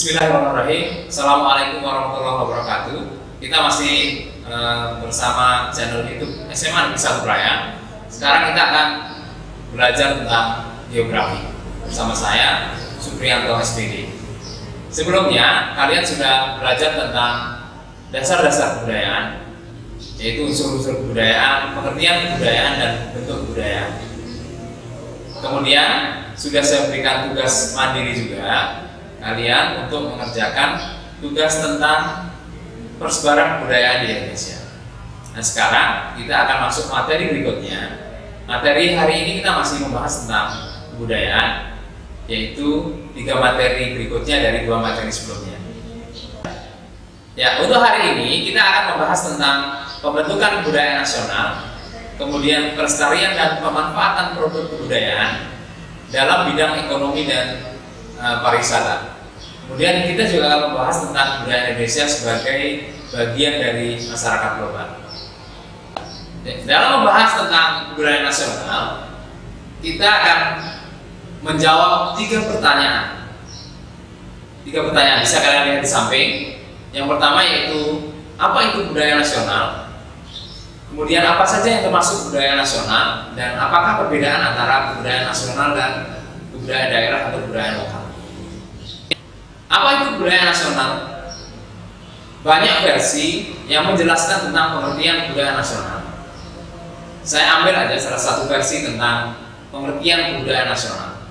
Bismillahirrahmanirrahim. Assalamualaikum warahmatullahi wabarakatuh. Kita masih bersama channel YouTube SMA Negeri 1 Praia. Sekarang kita akan belajar tentang geografi bersama saya, Supriyanto SPD. Sebelumnya, kalian sudah belajar tentang dasar-dasar kebudayaan, yaitu unsur-unsur kebudayaan, pengertian kebudayaan, dan bentuk kebudayaan. Kemudian, sudah saya berikan tugas mandiri juga kalian untuk mengerjakan tugas tentang persebaran kebudayaan di Indonesia. Nah, sekarang kita akan masuk materi berikutnya. Materi hari ini kita masih membahas tentang kebudayaan, yaitu 3 materi berikutnya dari 2 materi sebelumnya. Ya, untuk hari ini kita akan membahas tentang pembentukan kebudayaan nasional, kemudian pelestarian dan pemanfaatan produk kebudayaan dalam bidang ekonomi dan pariwisata. Kemudian kita juga akan membahas tentang kebudayaan Indonesia sebagai bagian dari masyarakat global. Dalam membahas tentang kebudayaan nasional, kita akan menjawab 3 pertanyaan. 3 pertanyaan bisa kalian lihat di samping. Yang pertama yaitu apa itu budaya nasional? Kemudian apa saja yang termasuk budaya nasional, dan apakah perbedaan antara kebudayaan nasional dan kebudayaan daerah atau kebudayaan lokal? Apa itu budaya nasional? Banyak versi yang menjelaskan tentang pengertian kebudayaan nasional. Saya ambil aja salah satu versi tentang pengertian kebudayaan nasional,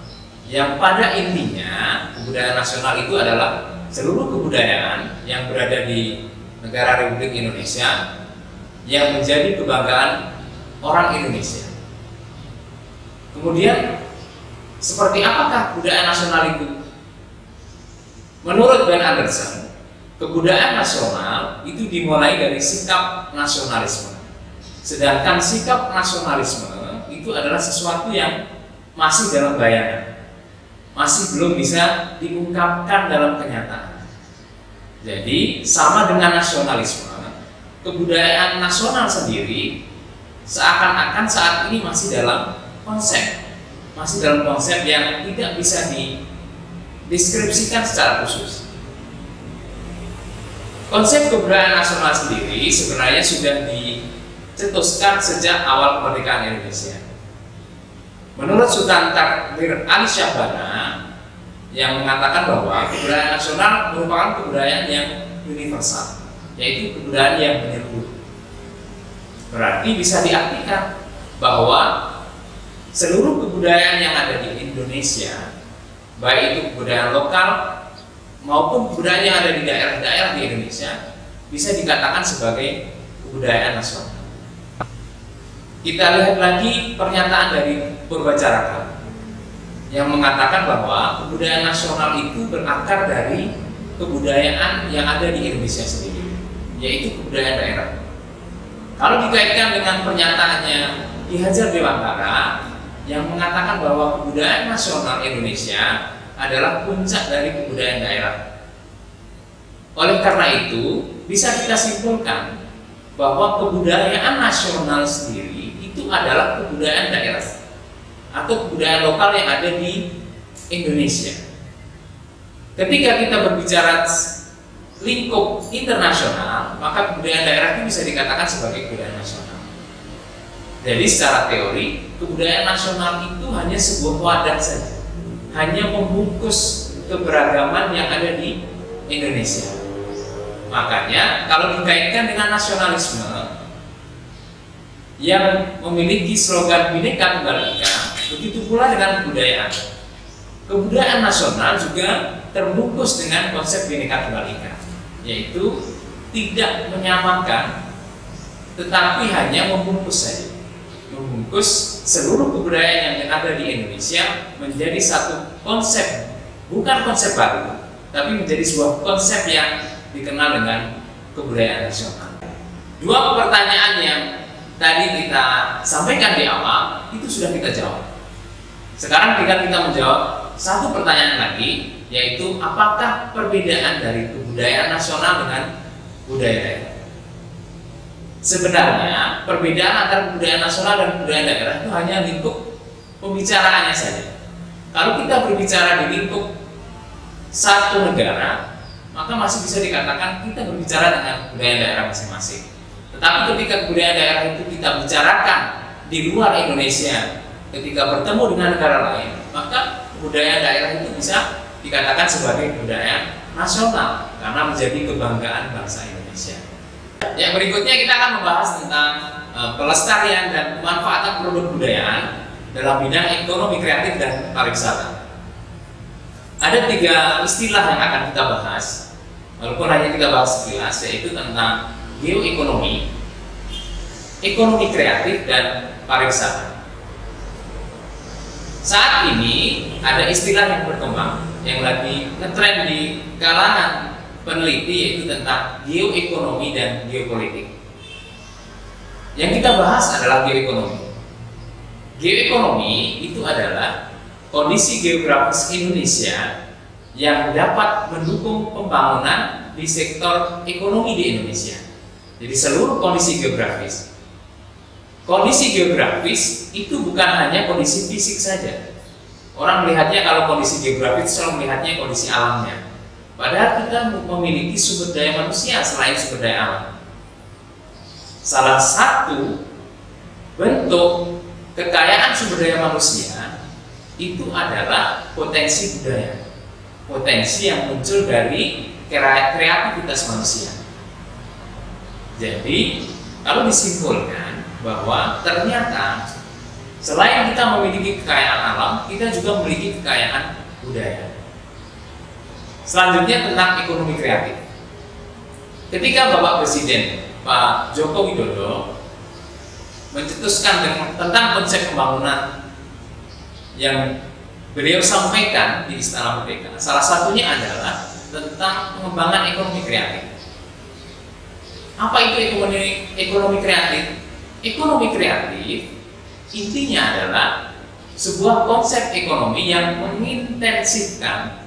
yang pada intinya kebudayaan nasional itu adalah seluruh kebudayaan yang berada di negara Republik Indonesia yang menjadi kebanggaan orang Indonesia. Kemudian, seperti apakah kebudayaan nasional itu? Menurut Ben Anderson, kebudayaan nasional itu dimulai dari sikap nasionalisme. Sedangkan sikap nasionalisme itu adalah sesuatu yang masih dalam bayangan, masih belum bisa diungkapkan dalam kenyataan. Jadi, sama dengan nasionalisme, kebudayaan nasional sendiri seakan-akan saat ini masih dalam konsep yang tidak bisa dideskripsikan secara khusus. Konsep kebudayaan nasional sendiri sebenarnya sudah dicetuskan sejak awal kemerdekaan Indonesia. Menurut Sultan Takdir Ali Syahbana yang mengatakan bahwa kebudayaan nasional merupakan kebudayaan yang universal, yaitu kebudayaan yang menyeluruh. Berarti bisa diartikan bahwa seluruh kebudayaan yang ada di Indonesia, baik itu kebudayaan lokal maupun kebudayaan yang ada di daerah-daerah di Indonesia, bisa dikatakan sebagai kebudayaan nasional. Kita lihat lagi pernyataan dari Purwacaraka yang mengatakan bahwa kebudayaan nasional itu berakar dari kebudayaan yang ada di Indonesia sendiri, yaitu kebudayaan daerah. Kalau dikaitkan dengan pernyataannya Ki Hajar Dewantara yang mengatakan bahwa kebudayaan nasional Indonesia adalah puncak dari kebudayaan daerah. Oleh karena itu, bisa kita simpulkan bahwa kebudayaan nasional sendiri itu adalah kebudayaan daerah atau kebudayaan lokal yang ada di Indonesia. Ketika kita berbicara lingkup internasional, maka kebudayaan daerah itu bisa dikatakan sebagai kebudayaan nasional. Jadi secara teori, kebudayaan nasional itu hanya sebuah wadah saja, hanya membungkus keberagaman yang ada di Indonesia. Makanya kalau dikaitkan dengan nasionalisme yang memiliki slogan Bhinneka Tunggal Ika, begitu pula dengan kebudayaan. Kebudayaan nasional juga terbungkus dengan konsep Bhinneka Tunggal Ika, yaitu tidak menyamakan, tetapi hanya membungkus saja. Membungkus seluruh kebudayaan yang ada di Indonesia menjadi satu konsep, bukan konsep baru, tapi menjadi sebuah konsep yang dikenal dengan kebudayaan nasional. 2 pertanyaan yang tadi kita sampaikan di awal itu sudah kita jawab. Sekarang tinggal kita menjawab 1 pertanyaan lagi, yaitu apakah perbedaan dari kebudayaan nasional dengan budaya daerah? Sebenarnya perbedaan antara kebudayaan nasional dan kebudayaan daerah itu hanya lingkup pembicaraannya saja. Kalau kita berbicara di lingkup satu negara, maka masih bisa dikatakan kita berbicara dengan budaya daerah masing-masing. Tetapi ketika budaya daerah itu kita bicarakan di luar Indonesia, ketika bertemu dengan negara lain, maka budaya daerah itu bisa dikatakan sebagai budaya nasional karena menjadi kebanggaan bangsa Indonesia. Yang berikutnya kita akan membahas tentang pelestarian dan pemanfaatan produk kebudayaan dalam bidang ekonomi kreatif dan pariwisata. Ada 3 istilah yang akan kita bahas, walaupun hanya kita bahas sekilas, yaitu tentang geoekonomi, ekonomi kreatif, dan pariwisata. Saat ini ada istilah yang berkembang yang lagi ngetren di kalangan peneliti, yaitu tentang geoekonomi dan geopolitik. Yang kita bahas adalah geoekonomi. Geoekonomi itu adalah kondisi geografis Indonesia yang dapat mendukung pembangunan di sektor ekonomi di Indonesia. Jadi seluruh kondisi geografis. Kondisi geografis itu bukan hanya kondisi fisik saja. Orang melihatnya, kalau kondisi geografis selalu melihatnya kondisi alamnya. Padahal kita memiliki sumber daya manusia selain sumber daya alam. Salah satu bentuk kekayaan sumber daya manusia itu adalah potensi budaya, potensi yang muncul dari kreativitas manusia. Jadi kalau disimpulkan bahwa ternyata selain kita memiliki kekayaan alam, kita juga memiliki kekayaan budaya. Selanjutnya tentang ekonomi kreatif. Ketika Bapak Presiden Pak Joko Widodo mencetuskan tentang konsep pembangunan yang beliau sampaikan di Istana Merdeka, salah satunya adalah tentang pengembangan ekonomi kreatif. Apa itu ekonomi kreatif? Ekonomi kreatif intinya adalah sebuah konsep ekonomi yang mengintensifkan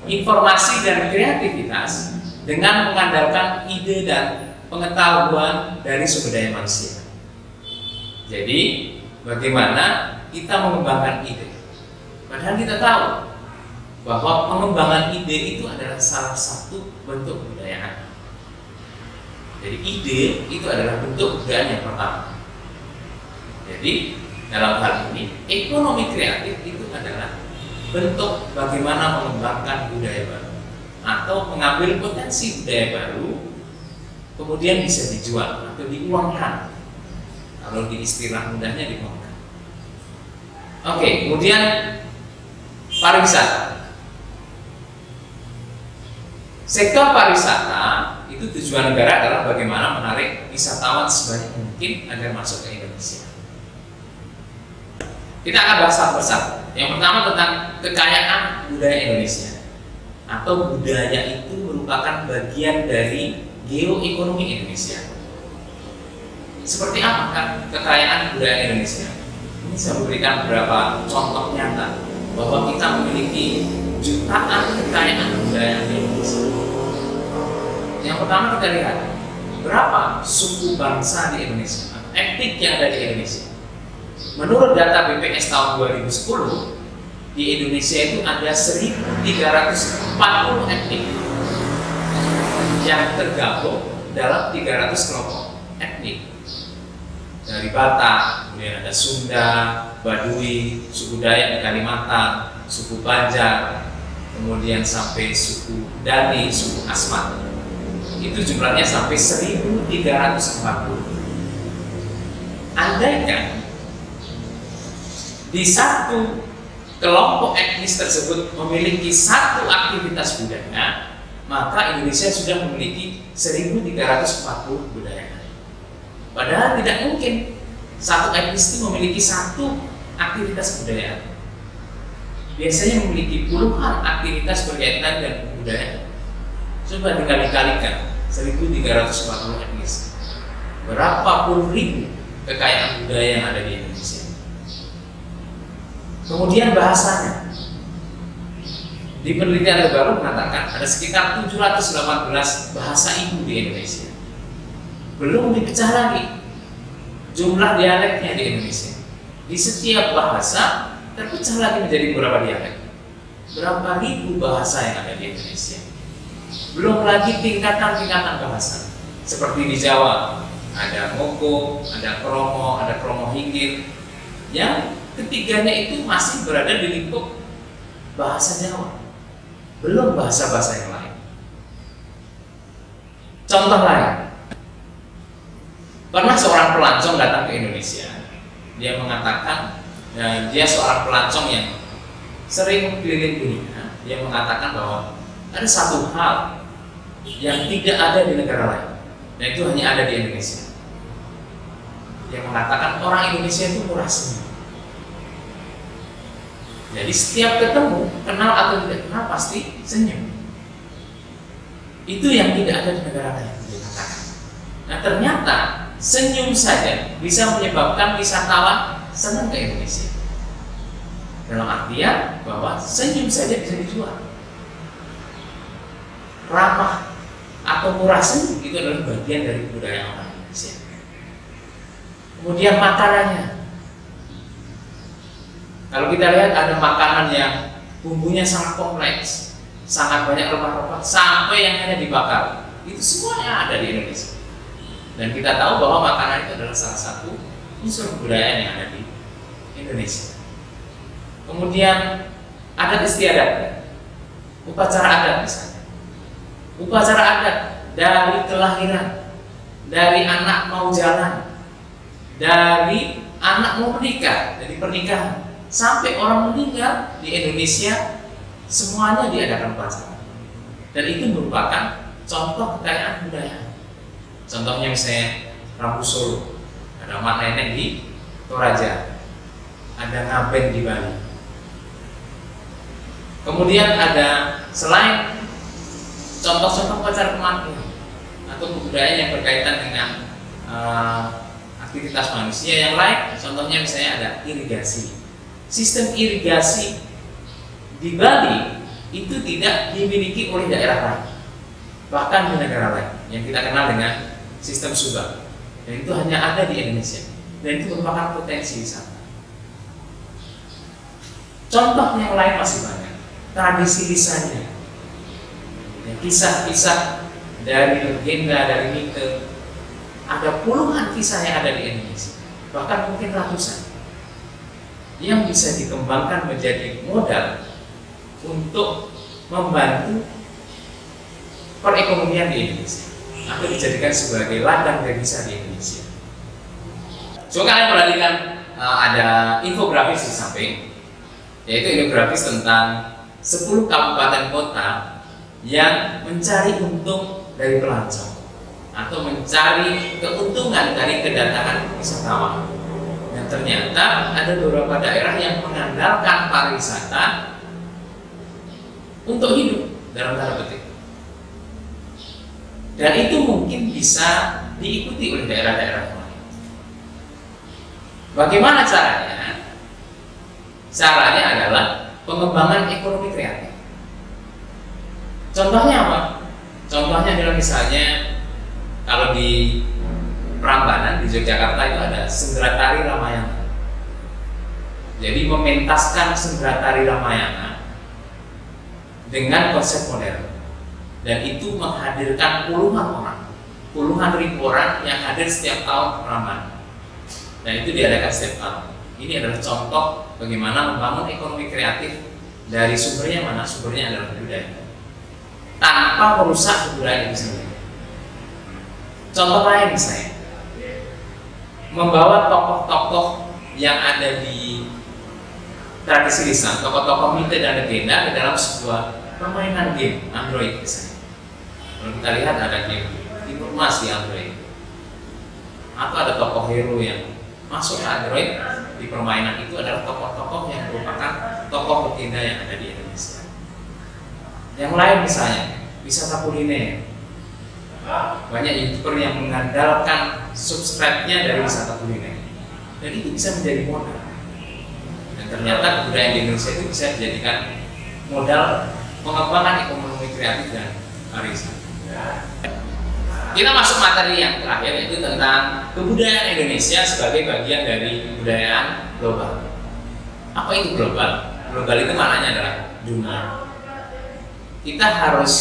informasi dan kreativitas dengan mengandalkan ide dan pengetahuan dari sumber daya manusia. Jadi bagaimana kita mengembangkan ide? Padahal kita tahu bahwa pengembangan ide itu adalah salah satu bentuk kebudayaan. Jadi ide itu adalah bentuk kebudayaan yang pertama. Jadi dalam hal ini ekonomi kreatif itu adalah bentuk bagaimana mengembangkan budaya baru atau mengambil potensi budaya baru kemudian bisa dijual atau diuangkan. Kalau di istilah mudahnya diuangkan. Oke, kemudian pariwisata. Sektor pariwisata itu tujuan negara adalah bagaimana menarik wisatawan sebanyak mungkin agar masuk ke Indonesia. Kita akan bahas satu persatu. Yang pertama tentang kekayaan budaya Indonesia, atau budaya itu merupakan bagian dari geoekonomi Indonesia. Seperti apa kekayaan budaya Indonesia? Ini saya memberikan beberapa contoh nyata bahwa kita memiliki jutaan kekayaan budaya di Indonesia. Yang pertama kita lihat berapa suku bangsa di Indonesia, etnik yang ada di Indonesia. Menurut data BPS tahun 2010, di Indonesia itu ada 1.340 etnik yang tergabung dalam 300 kelompok etnik. Dari Batak, kemudian ada Sunda, Baduy, suku Dayak di Kalimantan, suku Banjar, kemudian sampai suku Dani, suku Asmat. Itu jumlahnya sampai 1.340. Andaikan di satu kelompok etnis tersebut memiliki satu aktivitas budaya, maka Indonesia sudah memiliki 1.340 budaya. Padahal tidak mungkin satu etnis itu memiliki satu aktivitas budaya. Biasanya memiliki puluhan aktivitas berkaitan dengan budaya. Coba tinggal dikalikan 1.340 etnis. Berapa puluh ribu kekayaan budaya yang ada di Indonesia. Kemudian bahasanya, di penelitian terbaru mengatakan ada sekitar 718 bahasa ibu di Indonesia. Belum dipecah lagi jumlah dialeknya di Indonesia. Di setiap bahasa terpecah lagi menjadi beberapa dialek. berapa ribu bahasa yang ada di Indonesia. Belum lagi tingkatan-tingkatan bahasa. Seperti di Jawa, ada Ngoko, ada Kromo, ada Kromo Hinggit, yang ketiganya itu masih berada di lingkup bahasa Jawa. Belum bahasa-bahasa yang lain. Contoh lain, pernah seorang pelancong datang ke Indonesia. Dia mengatakan, dia seorang pelancong yang sering keliling dunia. Dia mengatakan bahwa ada satu hal yang tidak ada di negara lain, dan itu hanya ada di Indonesia. Dia mengatakan orang Indonesia itu murah senyum. Jadi setiap ketemu, kenal atau tidak kenal, pasti senyum. Itu yang tidak ada di negara lain, dia katakan. Nah ternyata senyum saja bisa menyebabkan wisatawan senang ke Indonesia. Dalam artian bahwa senyum saja bisa dijual. Ramah atau murah senyum itu adalah bagian dari budaya orang Indonesia. Kemudian makanannya. Kalau kita lihat ada makanan yang bumbunya sangat kompleks, sangat banyak rempah-rempah, sampai yang hanya dibakar. Itu semuanya ada di Indonesia. Dan kita tahu bahwa makanan itu adalah salah satu unsur kebudayaan yang ada di Indonesia. Kemudian adat istiadat, upacara adat misalnya. Upacara adat dari kelahiran, dari anak mau jalan, dari anak mau menikah, dari pernikahan, sampai orang meninggal di Indonesia, semuanya diadakan upacara. Dan itu merupakan contoh kekayaan budaya. Contohnya misalnya Rabu Solo, ada mak nenek di Toraja, ada ngaben di Bali. Kemudian ada selain contoh-contoh upacara kematian atau kebudayaan yang berkaitan dengan aktivitas manusia yang lain, contohnya misalnya ada irigasi. Sistem irigasi di Bali itu tidak dimiliki oleh daerah lain, bahkan di negara lain yang kita kenal dengan sistem subak, dan itu hanya ada di Indonesia, dan itu merupakan potensi wisata. Contoh yang lain masih banyak, tradisi lisannya, kisah-kisah dari legenda, dari mite, ada puluhan kisah yang ada di Indonesia, bahkan mungkin ratusan, yang bisa dikembangkan menjadi modal untuk membantu perekonomian di Indonesia atau dijadikan sebagai ladang devisa di Indonesia. Coba kalian perhatikan, ada infografis di samping, yaitu infografis tentang 10 kabupaten kota yang mencari untung dari pelancong atau mencari keuntungan dari kedatangan wisatawan. Dan ternyata ada beberapa daerah yang mengandalkan pariwisata untuk hidup dalam tanda petik. Dan itu mungkin bisa diikuti oleh daerah-daerah lain. Bagaimana caranya? Caranya adalah pengembangan ekonomi kreatif. Contohnya apa? Contohnya adalah misalnya kalau di Prambanan di Yogyakarta itu ada Sendratari Ramayana. Jadi mementaskan Sendratari Ramayana dengan konsep modern. Dan itu menghadirkan puluhan orang, puluhan ribu orang yang hadir setiap tahun ke Prambanan. Dan itu diadakan setiap tahun. Ini adalah contoh bagaimana membangun ekonomi kreatif dari sumbernya mana? Sumbernya adalah budaya, tanpa merusak budaya itu sendiri. Contoh lain misalnya, membawa tokoh-tokoh yang ada di tradisi lisan, tokoh-tokoh mite dan legenda ke dalam sebuah permainan game Android misalnya. Kalau kita lihat ada game Timur Mas di Android, atau ada tokoh hero yang masuk ke Android di permainan itu adalah tokoh-tokoh yang merupakan tokoh legenda yang ada di Indonesia. Yang lain misalnya wisata kuliner, banyak YouTuber yang mengandalkan subscribe-nya dari wisata kuliner, dan itu bisa menjadi modal. Dan ternyata kebudayaan di Indonesia itu bisa dijadikan modal pengembangan ekonomi kreatif dan pariwisata. Kita masuk materi yang terakhir, yaitu tentang kebudayaan Indonesia sebagai bagian dari kebudayaan global. Apa itu global? Global itu maknanya adalah dunia. Kita harus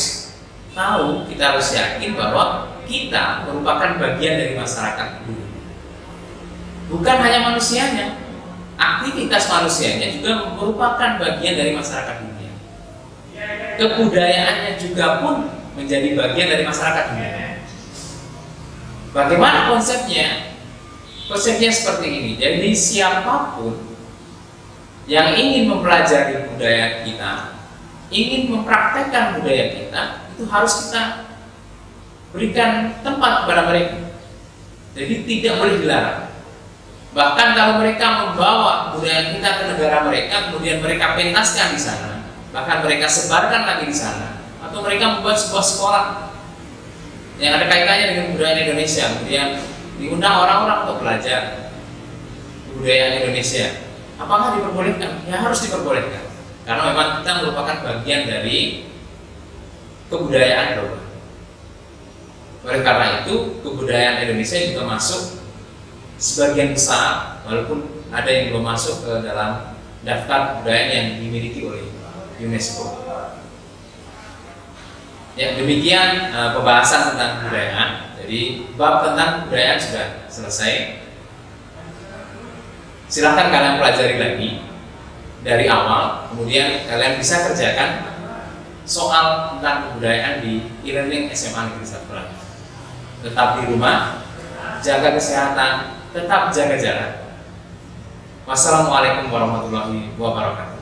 tahu, kita harus yakin bahwa kita merupakan bagian dari masyarakat dunia. Bukan hanya manusianya, aktivitas manusianya juga merupakan bagian dari masyarakat dunia. Kebudayaannya juga pun menjadi bagian dari masyarakat dunia. Bagaimana konsepnya? Konsepnya seperti ini. Jadi siapapun yang ingin mempelajari budaya kita, ingin mempraktekkan budaya kita, itu harus kita berikan tempat kepada mereka. Jadi tidak boleh dilarang. Bahkan kalau mereka membawa budaya kita ke negara mereka, kemudian mereka pentaskan di sana, bahkan mereka sebarkan lagi di sana, atau mereka membuat sebuah sekolah yang ada kaitannya dengan budaya Indonesia, kemudian diundang orang-orang untuk belajar budaya Indonesia, apakah diperbolehkan? Ya harus diperbolehkan, karena memang kita merupakan bagian dari kebudayaan global. Oleh karena itu, kebudayaan Indonesia juga masuk sebagian besar, walaupun ada yang belum masuk ke dalam daftar kebudayaan yang dimiliki oleh UNESCO. Ya, demikian pembahasan tentang kebudayaan. Jadi bab tentang kebudayaan sudah selesai. Silahkan kalian pelajari lagi dari awal, kemudian kalian bisa kerjakan soal tentang kebudayaan di e-learning SMA Negeri 1 Kelantan. Tetap di rumah, jaga kesehatan, tetap jaga jarak. Wassalamualaikum warahmatullahi wabarakatuh.